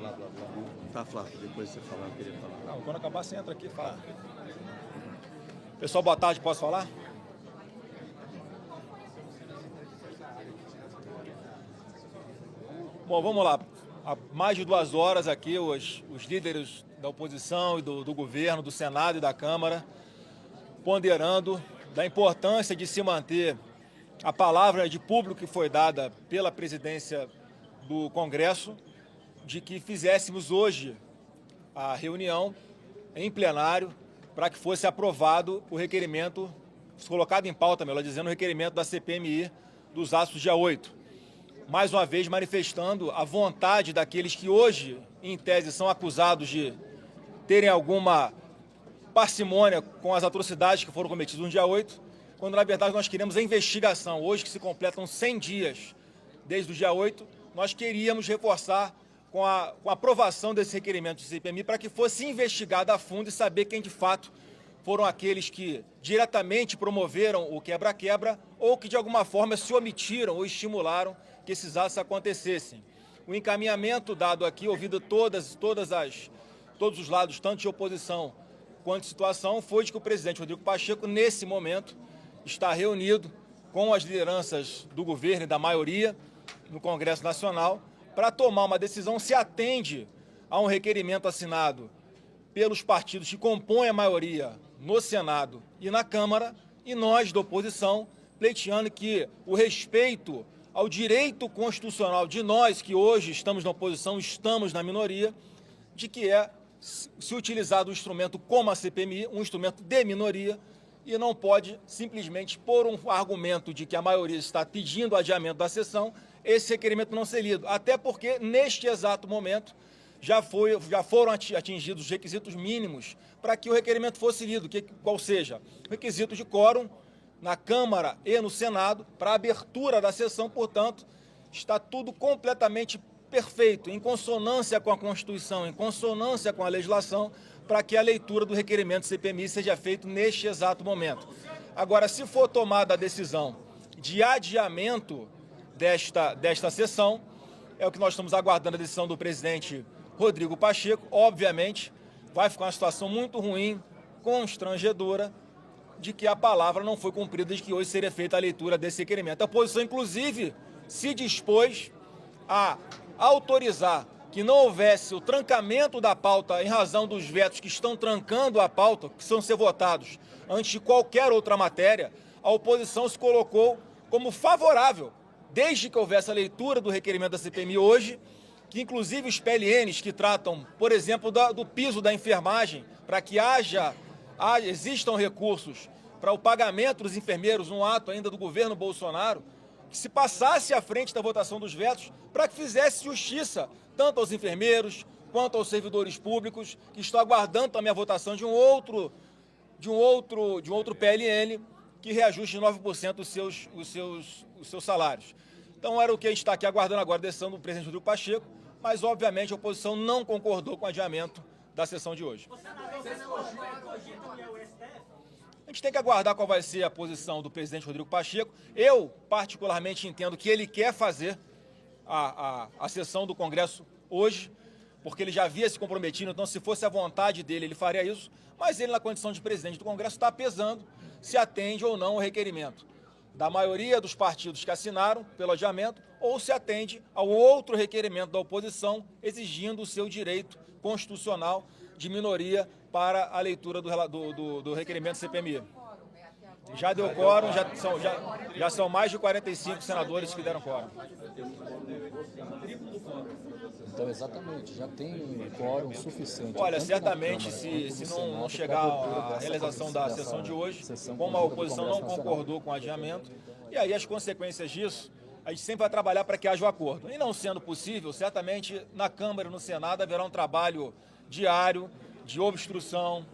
blá, blá, blá. Tá, Flávio, depois você falar, eu queria falar. Não, quando acabar você entra aqui e fala. Pessoal, boa tarde, posso falar? Bom, vamos lá. Há mais de 2 horas aqui, os líderes da oposição e do governo, do Senado e da Câmara, ponderando da importância de se manter a palavra de público que foi dada pela presidência do Congresso, de que fizéssemos hoje a reunião em plenário para que fosse aprovado o requerimento, colocado em pauta, melhor dizendo, o requerimento da CPMI dos atos do dia 8. Mais uma vez manifestando a vontade daqueles que hoje, em tese, são acusados de terem alguma parcimônia com as atrocidades que foram cometidas no dia 8, quando na verdade nós queremos a investigação. Hoje que se completam 100 dias desde o dia 8, nós queríamos reforçar com a aprovação desse requerimento de CPMI para que fosse investigado a fundo e saber quem de fato foram aqueles que diretamente promoveram o quebra-quebra ou que de alguma forma se omitiram ou estimularam que esses atos acontecessem. O encaminhamento dado aqui, ouvido todos os lados, tanto de oposição quanto de situação, foi de que o presidente Rodrigo Pacheco, nesse momento, está reunido com as lideranças do governo e da maioria no Congresso Nacional para tomar uma decisão se atende a um requerimento assinado pelos partidos que compõem a maioria no Senado e na Câmara, e nós, da oposição, pleiteando que o respeito ao direito constitucional de nós, que hoje estamos na oposição, estamos na minoria, de que é se utilizar do instrumento como a CPMI, um instrumento de minoria, e não pode simplesmente, por um argumento de que a maioria está pedindo o adiamento da sessão, esse requerimento não ser lido. Até porque, neste exato momento, já foram atingidos os requisitos mínimos para que o requerimento fosse lido, qual seja, requisito de quórum na Câmara e no Senado para a abertura da sessão. Portanto, está tudo completamente perfeito, em consonância com a Constituição, em consonância com a legislação, para que a leitura do requerimento CPMI seja feita neste exato momento. Agora, se for tomada a decisão de adiamento desta sessão, é o que nós estamos aguardando, a decisão do presidente Rodrigo Pacheco. Obviamente, vai ficar uma situação muito ruim, constrangedora, de que a palavra não foi cumprida, de que hoje seria feita a leitura desse requerimento. A oposição, inclusive, se dispôs a autorizar que não houvesse o trancamento da pauta em razão dos vetos que estão trancando a pauta, que são ser votados antes de qualquer outra matéria. A oposição se colocou como favorável, desde que houvesse a leitura do requerimento da CPMI hoje, que inclusive os PLNs que tratam, por exemplo, do piso da enfermagem, para que existam recursos para o pagamento dos enfermeiros, um ato ainda do governo Bolsonaro, que se passasse à frente da votação dos vetos para que fizesse justiça tanto aos enfermeiros quanto aos servidores públicos, que estão aguardando também a votação de um outro PLN que reajuste 9% os seus salários. Então era o que a gente está aqui aguardando agora, a decisão do presidente Rodrigo Pacheco, mas obviamente a oposição não concordou com o adiamento da sessão de hoje. A gente tem que aguardar qual vai ser a posição do presidente Rodrigo Pacheco. Eu, particularmente, entendo que ele quer fazer a sessão do Congresso hoje, porque ele já havia se comprometido, então se fosse a vontade dele, ele faria isso, mas ele, na condição de presidente do Congresso, está pesando se atende ou não o requerimento da maioria dos partidos que assinaram pelo adiamento, ou se atende ao outro requerimento da oposição, exigindo o seu direito constitucional de minoria para a leitura do requerimento CPMI. Já deu quórum, já são mais de 45 senadores que deram quórum. Então, exatamente, já tem quórum suficiente. Olha, certamente, se não chegar à realização da sessão de hoje, como a oposição não concordou com o adiamento, e aí as consequências disso, a gente sempre vai trabalhar para que haja o acordo. E não sendo possível, certamente na Câmara e no Senado haverá um trabalho diário de obstrução,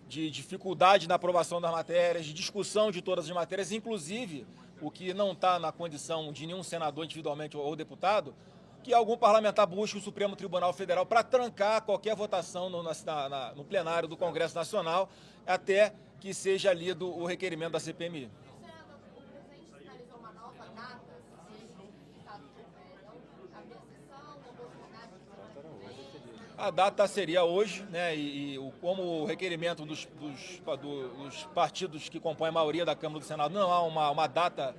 de dificuldade na aprovação das matérias, de discussão de todas as matérias, inclusive o que não está na condição de nenhum senador individualmente ou deputado, que algum parlamentar busque o Supremo Tribunal Federal para trancar qualquer votação no plenário do Congresso Nacional até que seja lido o requerimento da CPMI. Senador, o presidente sinalizou uma nova data, se ele está não abrir a sessão, ou Bolsonaro A data seria hoje, né? Como o requerimento dos partidos que compõem a maioria da Câmara e do Senado não há uma data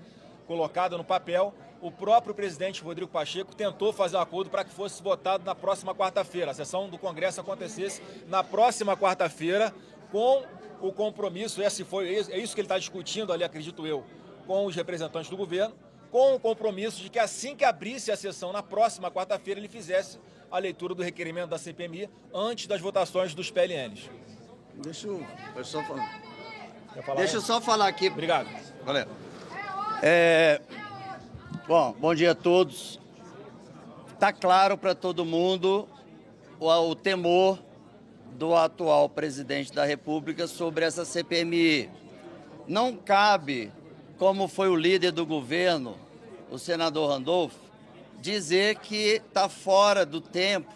colocada no papel, o próprio presidente Rodrigo Pacheco tentou fazer um acordo para que fosse votado na próxima quarta-feira. A sessão do Congresso acontecesse na próxima quarta-feira, com o compromisso, é isso que ele está discutindo ali, acredito eu, com os representantes do governo, com o compromisso de que assim que abrisse a sessão na próxima quarta-feira, ele fizesse a leitura do requerimento da CPMI antes das votações dos PLNs. Deixa eu só falar. Quer falar? Deixa eu só falar aqui. Obrigado. Galera. Bom dia a todos. Está claro para todo mundo o temor do atual presidente da República sobre essa CPMI. Não cabe, como foi o líder do governo, o senador Randolph, dizer que está fora do tempo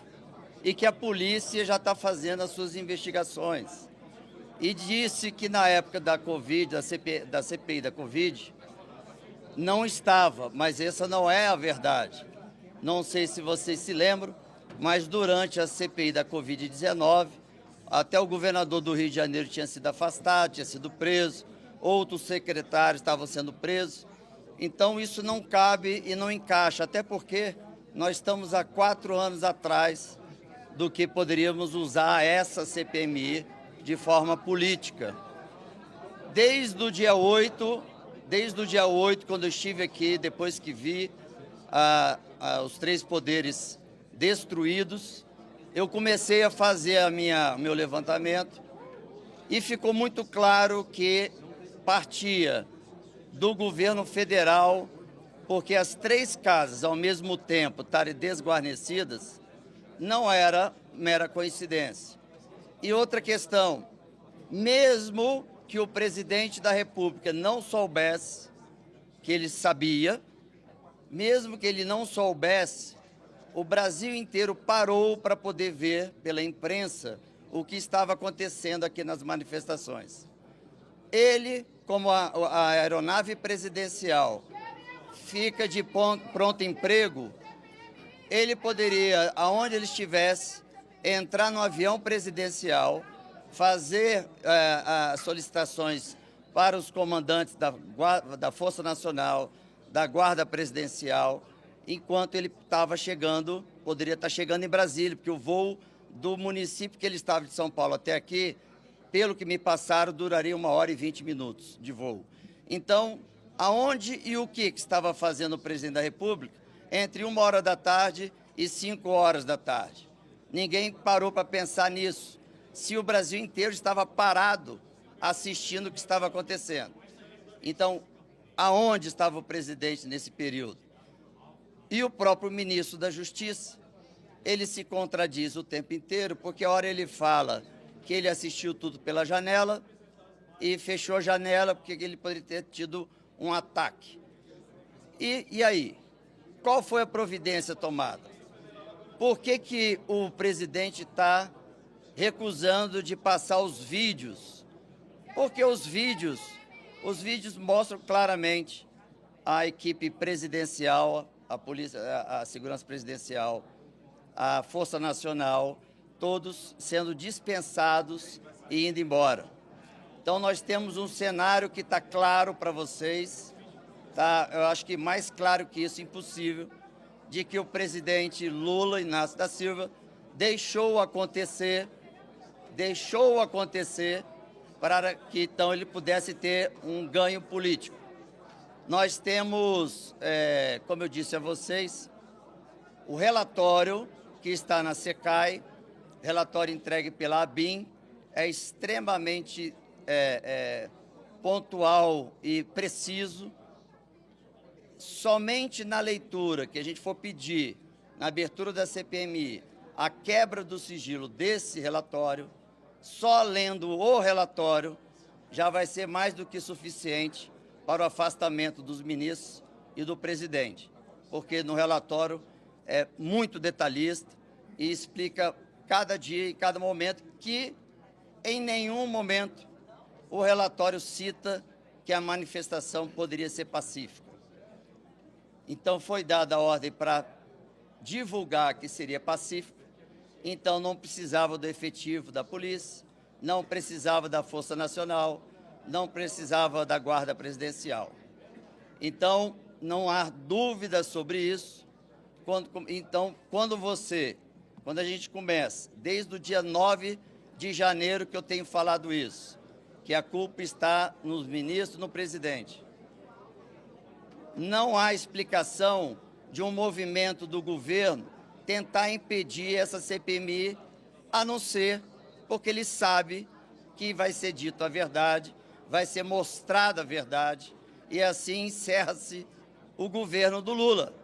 e que a polícia já está fazendo as suas investigações. E disse que na época da Covid, da CPI da Covid, não estava, mas essa não é a verdade. Não sei se vocês se lembram, mas durante a CPI da Covid-19, até o governador do Rio de Janeiro tinha sido afastado, tinha sido preso, outros secretários estavam sendo presos. Então isso não cabe e não encaixa, até porque nós estamos há 4 anos atrás do que poderíamos usar essa CPMI de forma política. Desde o dia 8, quando eu estive aqui, depois que vi os 3 poderes destruídos, eu comecei a fazer meu levantamento e ficou muito claro que partia do governo federal, porque as 3 casas, ao mesmo tempo, estarem desguarnecidas, não era mera coincidência. E outra questão, mesmo que o presidente da República não soubesse, que ele sabia, mesmo que ele não soubesse, o Brasil inteiro parou para poder ver pela imprensa o que estava acontecendo aqui nas manifestações. Ele, como a aeronave presidencial fica de pronto emprego, ele poderia, aonde ele estivesse, entrar no avião presidencial, fazer as solicitações para os comandantes da Força Nacional, da Guarda Presidencial, enquanto ele estava chegando, poderia estar chegando em Brasília, porque o voo do município que ele estava de São Paulo até aqui, pelo que me passaram, duraria 1h20 de voo. Então, aonde e o que estava fazendo o presidente da República entre 1h da tarde e 5h da tarde? Ninguém parou para pensar nisso. Se o Brasil inteiro estava parado assistindo o que estava acontecendo. Então, aonde estava o presidente nesse período? E o próprio ministro da Justiça, ele se contradiz o tempo inteiro, porque a hora ele fala que ele assistiu tudo pela janela e fechou a janela porque ele poderia ter tido um ataque. E aí? Qual foi a providência tomada? Por que o presidente está recusando de passar os vídeos? Porque os vídeos mostram claramente a equipe presidencial, a polícia, a segurança presidencial, a Força Nacional, todos sendo dispensados e indo embora. Então nós temos um cenário que está claro para vocês, tá? Eu acho que mais claro que isso, impossível, de que o presidente Lula Inácio da Silva deixou acontecer para que então ele pudesse ter um ganho político. Nós temos, como eu disse a vocês, o relatório que está na SECAI, relatório entregue pela ABIN, é extremamente pontual e preciso. Somente na leitura que a gente for pedir, na abertura da CPMI, a quebra do sigilo desse relatório, só lendo o relatório, já vai ser mais do que suficiente para o afastamento dos ministros e do presidente, porque no relatório é muito detalhista e explica cada dia e cada momento que, em nenhum momento, o relatório cita que a manifestação poderia ser pacífica. Então, foi dada a ordem para divulgar que seria pacífico então não precisava do efetivo da polícia, não precisava da Força Nacional, não precisava da Guarda Presidencial. Então, não há dúvida sobre isso. Quando a gente começa, desde o dia 9 de janeiro que eu tenho falado isso, que a culpa está nos ministros, no presidente. Não há explicação de um movimento do governo tentar impedir essa CPMI, a não ser porque ele sabe que vai ser dito a verdade, vai ser mostrada a verdade, e assim encerra-se o governo do Lula,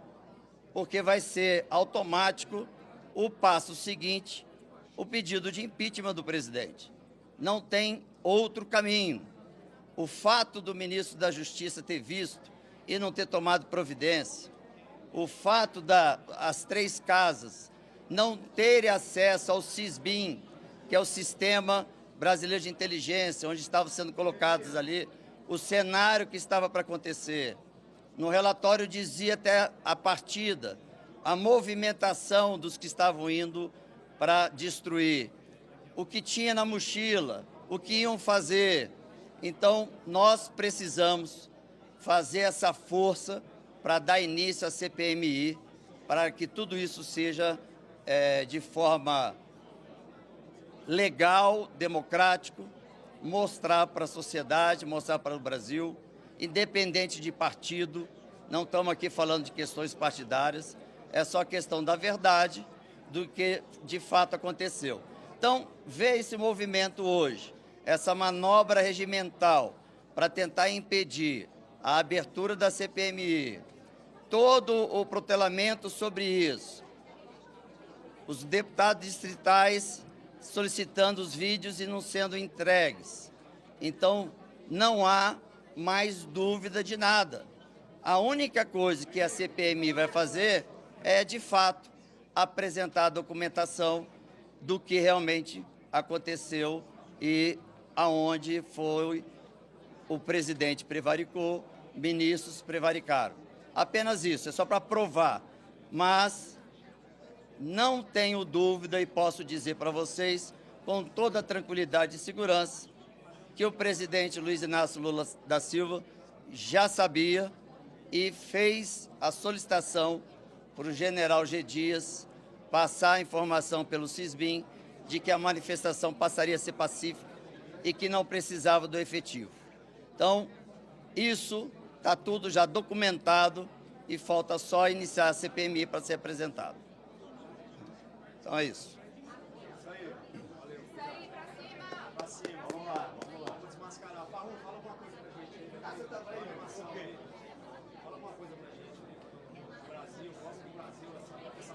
porque vai ser automático o passo seguinte, o pedido de impeachment do presidente. Não tem outro caminho. O fato do ministro da Justiça ter visto e não ter tomado providência, o fato das 3 casas não terem acesso ao SISBIN, que é o Sistema Brasileiro de Inteligência, onde estavam sendo colocados ali o cenário que estava para acontecer. No relatório dizia até a partida, a movimentação dos que estavam indo para destruir, o que tinha na mochila, o que iam fazer. Então, nós precisamos fazer essa força para dar início à CPMI, para que tudo isso seja de forma legal, democrático, mostrar para a sociedade, mostrar para o Brasil, independente de partido, não estamos aqui falando de questões partidárias, é só questão da verdade, do que de fato aconteceu. Então, ver esse movimento hoje, essa manobra regimental para tentar impedir a abertura da CPMI, todo o protelamento sobre isso, os deputados distritais solicitando os vídeos e não sendo entregues. Então, não há mais dúvida de nada. A única coisa que a CPMI vai fazer é, de fato, apresentar a documentação do que realmente aconteceu e aonde foi o presidente prevaricou, ministros prevaricaram. Apenas isso, é só para provar. Mas não tenho dúvida e posso dizer para vocês, com toda a tranquilidade e segurança, que o presidente Luiz Inácio Lula da Silva já sabia e fez a solicitação para o general G. Dias passar a informação pelo SISBIN de que a manifestação passaria a ser pacífica e que não precisava do efetivo. Então, isso está tudo já documentado e falta só iniciar a CPMI para ser apresentado. Então é isso. Fala uma coisa pra gente. O Brasil, gosta do Brasil, essa